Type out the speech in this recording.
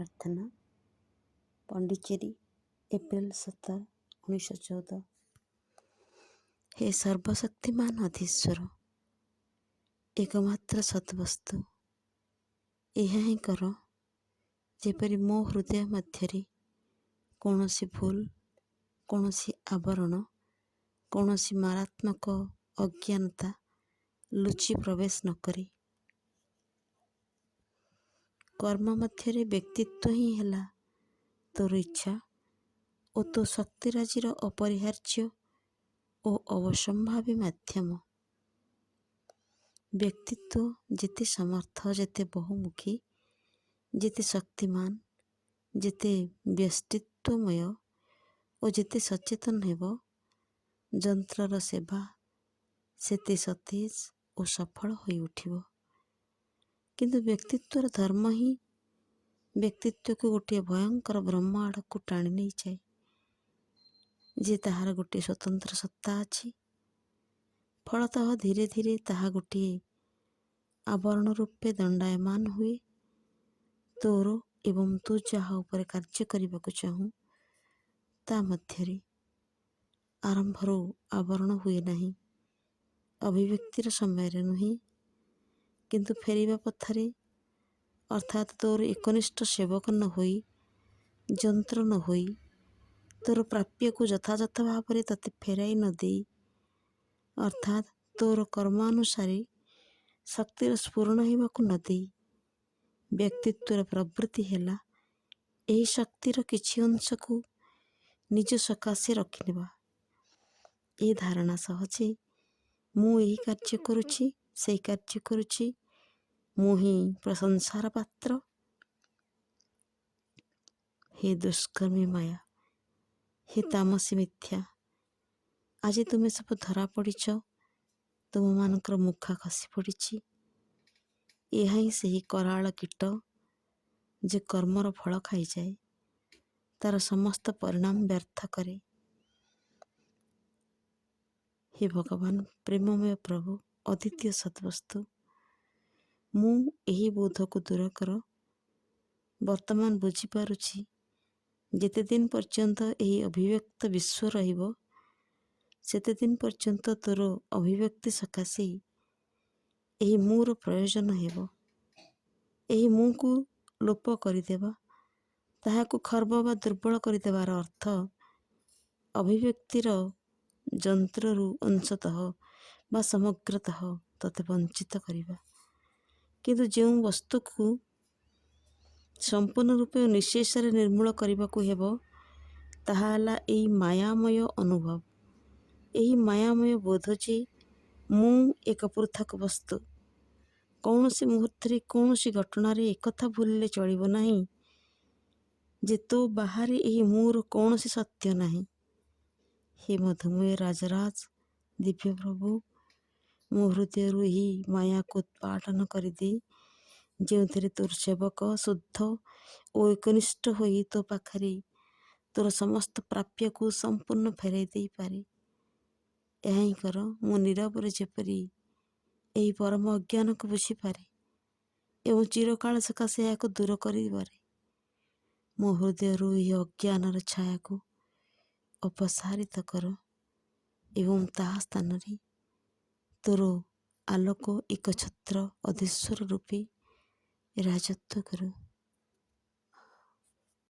प्रार्थना पौंडीचेरी एप्रिल 17, 1914। हे सर्वशक्तिमान अधीश्वर एकमात्र सद्वस्तु यह ही कर जेपरि मो हृदय मध्य कौनसी भूल कौनसी आवरण कौनसी मारात्मक अज्ञानता लुचि प्रवेश न करी। कर्म मध्य व्यक्तित्व ही है तोर इच्छा और तो शक्तिराजीर अपरिहार्य और अवसंभावी माध्यम। व्यक्तित्व जेते समर्थ जेते बहुमुखी जेते शक्तिमान जेते व्यक्तित्वमय और जेते सचेतन हेब जंत्रर सेवा सेते सतेज और सफल होई उठिब। किंतु व्यक्तित्वर धर्म ही व्यक्तित्व को गोटे भयंकर ब्रह्म आड़ को टाणी नहीं जाए जे ताहार गोटे स्वतंत्र सत्ता अच्छी। फलतः धीरे धीरे ताहा गोटे आवरण रूपे दंडायमान हुए तोर एवं तू जहा उपरे कार्य करने को चाहूँ ता मध्यरे आरंभरू आवरण हुए नहीं। अभिव्यक्तिर समय नुहे किंतु फेरिबा पथरे अर्थात तोर एकनिष्ठ सेवक न होई जंत्र न होई तोर प्राप्य को यथायथ भाव में तते फेराई न दे अर्थात तोर कर्मानुसारे शक्तिर स्फुरण होगाकू न दे व्यक्तित्वर प्रवृत्ति है यही शक्तिर किछि अंश को निज सकाशे रखिनेबा। ये धारणा सहजे मु यही कार्य करुछि से कार्य करुछि मु ही प्रशंसार पात्र। हे दुष्कर्मी माया हे तामसी मिथ्या आज तुमे सब धरा पड़ीच तुम मानकर मुखा खसी पड़ी। यह ही से ही कराल कीट जे कर्मर फल खाई जाए तार समस्त परिणाम व्यर्थ करे। हे भगवान प्रेममय प्रभु अद्वितीय सद्वस्तु मु यही बोध को दूर कर। वर्तमान बुझीपारुछि जेते दिन पर्यंत यही अभिव्यक्त विश्व रहिबो सेते दिन पर्यंत तोर अभिव्यक्ति सकाशे यही मुर प्रयोजन हेबो। यही मु को लोप करदेवा ताहाकु खर्ब वा दुर्बल करदेवार अर्थ अभिव्यक्तिर जंत्ररु अंशतः वा समग्रतः तते वंचित करिबा। किंतु जो वस्तु को संपूर्ण रूपे निशेष निर्मूल करने को हेबो ताहा हला एही मायामय अनुभव यही मायामय बोध जे मु एक पृथक वस्तु। कौन सी मुहूर्त कौन सी घटना एक कथा भूलिले चलिबो नहीं जे तो बाहर यही मुर कौन सी सत्य नहीं। हे मधुमय राजराज दिव्य प्रभु मो हृदय ही माया को उत्पाटन करदे जो तोर सेवक शुद्ध और एकनिष्ठ होई तो पाखरे तोर समस्त प्राप्य को संपूर्ण फेराई दे पारे। यही कर मो नीरव जेपरी यही परम अज्ञान को बुझीपारे एवं चिरकाल सकाशे या दूर करे मो हृदय यह अज्ञानर छाया को अपसारित कर एवं ता स्थान तोर आलोक एक छत्र अधीश्वर रूपे राजत्व करो।